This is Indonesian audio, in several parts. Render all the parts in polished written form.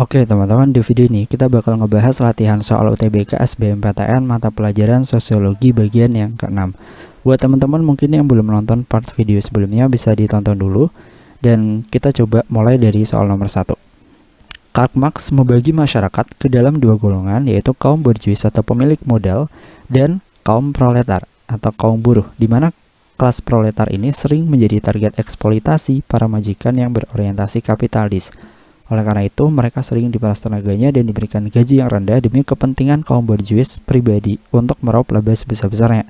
Oke teman-teman, di video ini kita bakal ngebahas latihan soal UTBK SBMPTN mata pelajaran Sosiologi bagian yang ke-6. Buat teman-teman mungkin yang belum nonton part video sebelumnya bisa ditonton dulu. Dan kita coba mulai dari soal nomor 1. Karl Marx membagi masyarakat ke dalam dua golongan, yaitu kaum borjuis atau pemilik modal dan kaum proletar atau kaum buruh, di mana kelas proletar ini sering menjadi target eksploitasi para majikan yang berorientasi kapitalis. Oleh karena itu, mereka sering diperas tenaganya dan diberikan gaji yang rendah demi kepentingan kaum borjuis pribadi untuk meraup laba sebesar-besarnya.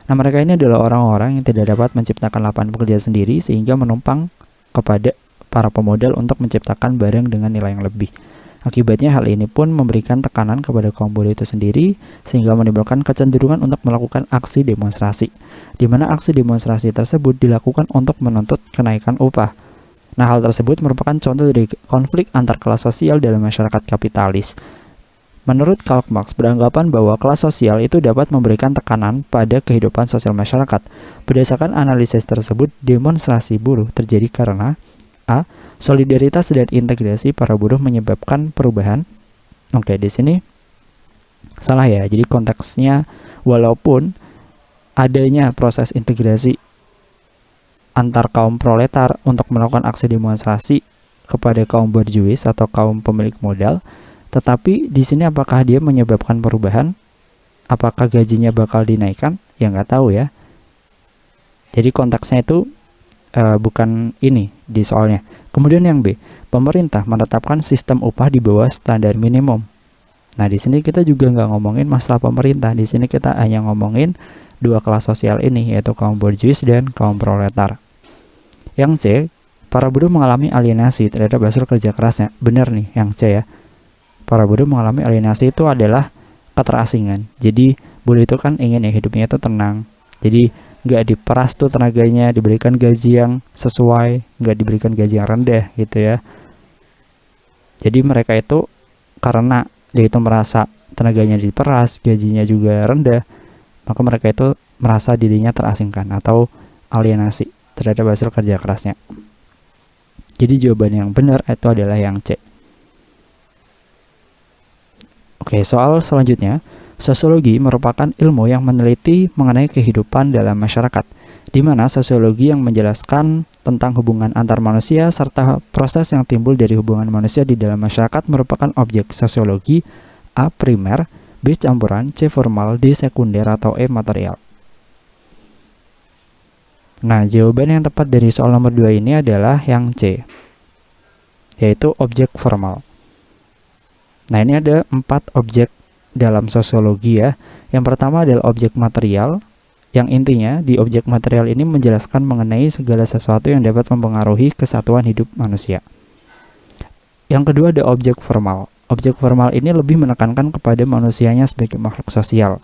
Nah, mereka ini adalah orang-orang yang tidak dapat menciptakan lapangan pekerjaan sendiri sehingga menumpang kepada para pemodal untuk menciptakan barang dengan nilai yang lebih. Akibatnya hal ini pun memberikan tekanan kepada kaum buruh itu sendiri sehingga menimbulkan kecenderungan untuk melakukan aksi demonstrasi, di mana aksi demonstrasi tersebut dilakukan untuk menuntut kenaikan upah. Nah, hal tersebut merupakan contoh dari konflik antar kelas sosial dalam masyarakat kapitalis. Menurut Karl Marx beranggapan bahwa kelas sosial itu dapat memberikan tekanan pada kehidupan sosial masyarakat. Berdasarkan analisis tersebut, demonstrasi buruh terjadi karena A. Solidaritas dan integrasi para buruh menyebabkan perubahan. Oke, di sini salah ya. Jadi konteksnya walaupun adanya proses integrasi antar kaum proletar untuk melakukan aksi demonstrasi kepada kaum borjuis atau kaum pemilik modal, tetapi di sini apakah dia menyebabkan perubahan? Apakah gajinya bakal dinaikkan? Ya nggak tahu ya. Jadi konteksnya itu bukan ini di soalnya. Kemudian yang B, pemerintah menetapkan sistem upah di bawah standar minimum. Nah, di sini kita juga nggak ngomongin masalah pemerintah. Di sini kita hanya ngomongin dua kelas sosial ini, yaitu kaum borjuis dan kaum proletar. Yang C, para buruh mengalami alienasi terhadap hasil kerja kerasnya. Benar nih, yang C ya. Para buruh mengalami alienasi itu adalah keterasingan. Jadi buruh itu kan ingin ya hidupnya itu tenang. Jadi nggak diperas tuh tenaganya, diberikan gaji yang sesuai, nggak diberikan gaji yang rendah gitu ya. Jadi mereka itu karena dia itu merasa tenaganya diperas, gajinya juga rendah, maka mereka itu merasa dirinya terasingkan atau alienasi terhadap hasil kerja kerasnya. Jadi jawaban yang benar itu adalah yang C. Oke, soal selanjutnya. Sosiologi merupakan ilmu yang meneliti mengenai kehidupan dalam masyarakat, di mana sosiologi yang menjelaskan tentang hubungan antar manusia serta proses yang timbul dari hubungan manusia di dalam masyarakat merupakan objek sosiologi A. primer, B. campuran, C. formal, D. sekunder, atau E. material. Nah, jawaban yang tepat dari soal nomor 2 ini adalah yang C, yaitu objek formal. Nah, ini ada 4 objek dalam sosiologi ya. Yang pertama adalah objek material, yang intinya di objek material ini menjelaskan mengenai segala sesuatu yang dapat mempengaruhi kesatuan hidup manusia. Yang kedua ada objek formal. Objek formal ini lebih menekankan kepada manusianya sebagai makhluk sosial.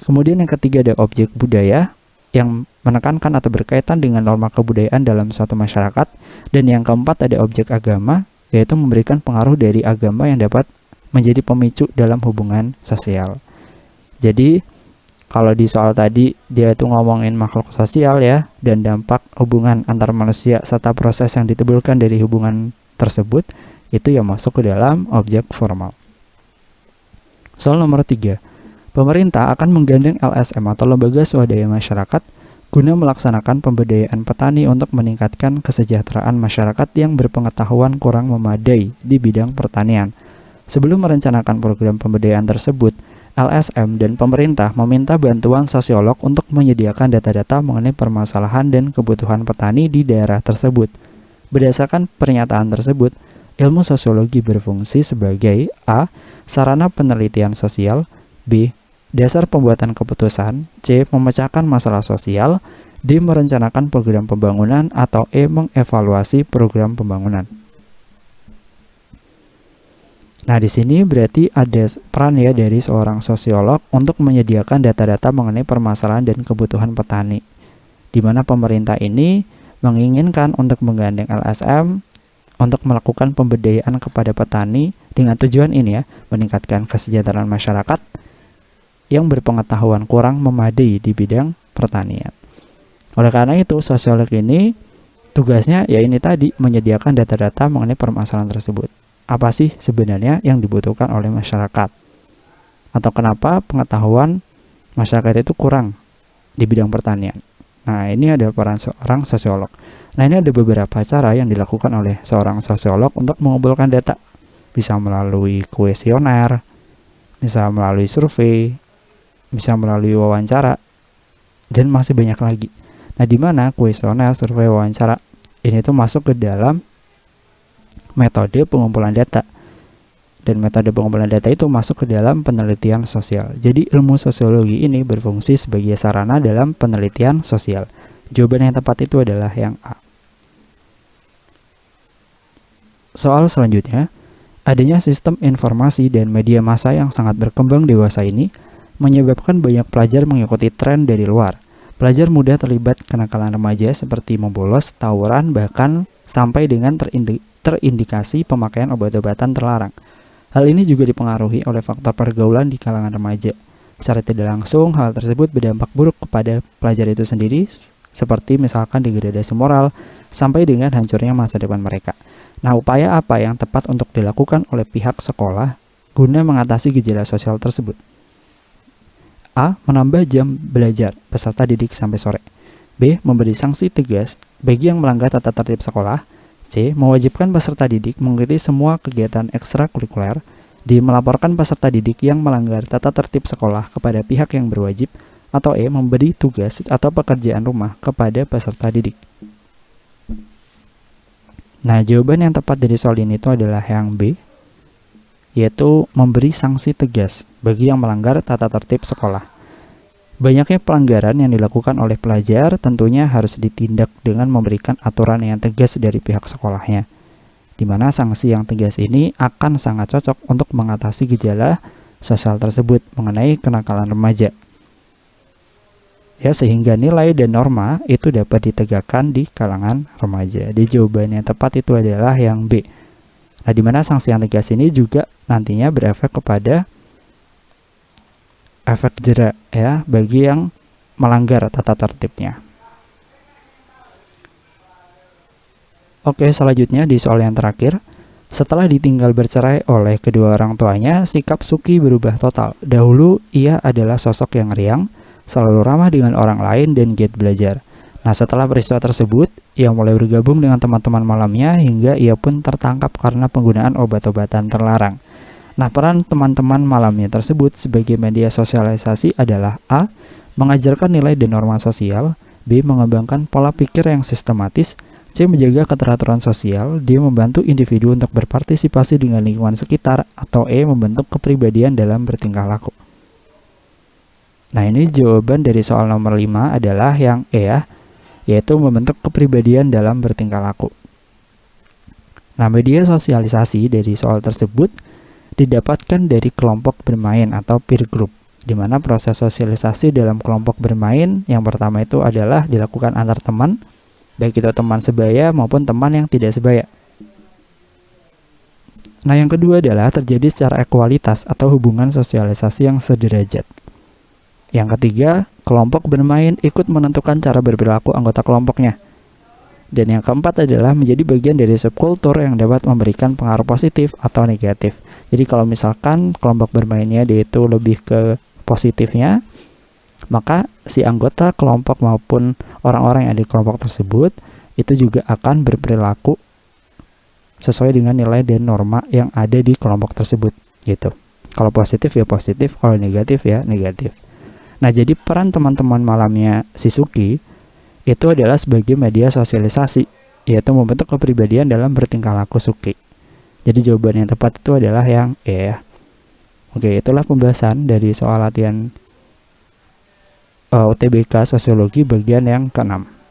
Kemudian yang ketiga ada objek budaya, yang menekankan atau berkaitan dengan norma kebudayaan dalam suatu masyarakat. Dan yang keempat ada objek agama, yaitu memberikan pengaruh dari agama yang dapat menjadi pemicu dalam hubungan sosial. Jadi kalau di soal tadi dia itu ngomongin makhluk sosial ya, dan dampak hubungan antar manusia serta proses yang ditimbulkan dari hubungan tersebut, itu yang masuk ke dalam objek formal. Soal nomor 3. Pemerintah akan menggandeng LSM atau lembaga swadaya masyarakat guna melaksanakan pemberdayaan petani untuk meningkatkan kesejahteraan masyarakat yang berpengetahuan kurang memadai di bidang pertanian. Sebelum merencanakan program pemberdayaan tersebut, LSM dan pemerintah meminta bantuan sosiolog untuk menyediakan data-data mengenai permasalahan dan kebutuhan petani di daerah tersebut. Berdasarkan pernyataan tersebut, ilmu sosiologi berfungsi sebagai A. sarana penelitian sosial, B. dasar pembuatan keputusan, C. memecahkan masalah sosial, D. merencanakan program pembangunan, atau E. mengevaluasi program pembangunan. Nah, di sini berarti ada peran ya dari seorang sosiolog untuk menyediakan data-data mengenai permasalahan dan kebutuhan petani, di mana pemerintah ini menginginkan untuk menggandeng LSM untuk melakukan pemberdayaan kepada petani dengan tujuan ini ya, meningkatkan kesejahteraan masyarakat yang berpengetahuan kurang memadai di bidang pertanian. Oleh karena itu, sosiolog ini tugasnya ya ini tadi, menyediakan data-data mengenai permasalahan tersebut. apa sih sebenarnya yang dibutuhkan oleh masyarakat, atau kenapa pengetahuan masyarakat itu kurang di bidang pertanian. Nah, ini ada peran seorang sosiolog. Nah, ini ada beberapa cara yang dilakukan oleh seorang sosiolog untuk mengumpulkan data. Bisa melalui kuesioner, bisa melalui survei, bisa melalui wawancara, dan masih banyak lagi. Nah, di mana kuesioner, survei, wawancara ini tuh masuk ke dalam metode pengumpulan data. Dan metode pengumpulan data itu masuk ke dalam penelitian sosial. Jadi ilmu sosiologi ini berfungsi sebagai sarana dalam penelitian sosial. Jawaban yang tepat itu adalah yang A. Soal selanjutnya, adanya sistem informasi dan media massa yang sangat berkembang dewasa ini menyebabkan banyak pelajar mengikuti tren dari luar. Pelajar mudah terlibat kenakalan remaja seperti membolos, tawuran, bahkan sampai dengan terindikasi pemakaian obat-obatan terlarang. Hal ini juga dipengaruhi oleh faktor pergaulan di kalangan remaja. Secara tidak langsung, hal tersebut berdampak buruk kepada pelajar itu sendiri, seperti misalkan degradasi moral, sampai dengan hancurnya masa depan mereka. Nah, upaya apa yang tepat untuk dilakukan oleh pihak sekolah guna mengatasi gejala sosial tersebut? A. Menambah jam belajar peserta didik sampai sore. B. Memberi sanksi tegas bagi yang melanggar tata tertib sekolah. C. Mewajibkan peserta didik mengikuti semua kegiatan ekstrakurikuler. D. Melaporkan peserta didik yang melanggar tata tertib sekolah kepada pihak yang berwajib. Atau E. Memberi tugas atau pekerjaan rumah kepada peserta didik. Nah, jawaban yang tepat dari soal ini itu adalah yang B, yaitu memberi sanksi tegas bagi yang melanggar tata tertib sekolah. Banyaknya pelanggaran yang dilakukan oleh pelajar tentunya harus ditindak dengan memberikan aturan yang tegas dari pihak sekolahnya, di mana sanksi yang tegas ini akan sangat cocok untuk mengatasi gejala sosial tersebut mengenai kenakalan remaja. Ya, sehingga nilai dan norma itu dapat ditegakkan di kalangan remaja. Di jawaban yang tepat itu adalah yang B. Nah, di mana sanksi yang tegas ini juga nantinya berefek kepada efek jera ya bagi yang melanggar tata tertibnya. Oke, selanjutnya di soal yang terakhir. Setelah ditinggal bercerai oleh kedua orang tuanya, sikap Suki berubah total. Dahulu ia adalah sosok yang riang, selalu ramah dengan orang lain dan giat belajar. Nah, setelah peristiwa tersebut, ia mulai bergabung dengan teman-teman malamnya hingga ia pun tertangkap karena penggunaan obat-obatan terlarang. Nah, peran teman-teman malamnya tersebut sebagai media sosialisasi adalah A. Mengajarkan nilai dan norma sosial. B. Mengembangkan pola pikir yang sistematis. C. Menjaga keteraturan sosial. D. Membantu individu untuk berpartisipasi dengan lingkungan sekitar. Atau E. Membentuk kepribadian dalam bertingkah laku. Nah, ini jawaban dari soal nomor 5 adalah yang E ya, yaitu membentuk kepribadian dalam bertingkah laku. Nah, media sosialisasi dari soal tersebut didapatkan dari kelompok bermain atau peer group, di mana proses sosialisasi dalam kelompok bermain yang pertama itu adalah dilakukan antar teman, baik itu teman sebaya maupun teman yang tidak sebaya. Nah, yang kedua adalah terjadi secara ekualitas atau hubungan sosialisasi yang sederajat. Yang ketiga, kelompok bermain ikut menentukan cara berperilaku anggota kelompoknya. Dan yang keempat adalah menjadi bagian dari subkultur yang dapat memberikan pengaruh positif atau negatif. Jadi kalau misalkan kelompok bermainnya dia itu lebih ke positifnya, maka si anggota kelompok maupun orang-orang yang ada di kelompok tersebut itu juga akan berperilaku sesuai dengan nilai dan norma yang ada di kelompok tersebut gitu. Kalau positif ya positif, kalau negatif ya negatif. Nah, jadi peran teman-teman malamnya si Suki itu adalah sebagai media sosialisasi, yaitu membentuk kepribadian dalam bertingkah laku Suki. Jadi jawaban yang tepat itu adalah yang E ya. Oke, itulah pembahasan dari soal latihan UTBK Sosiologi bagian yang ke-6.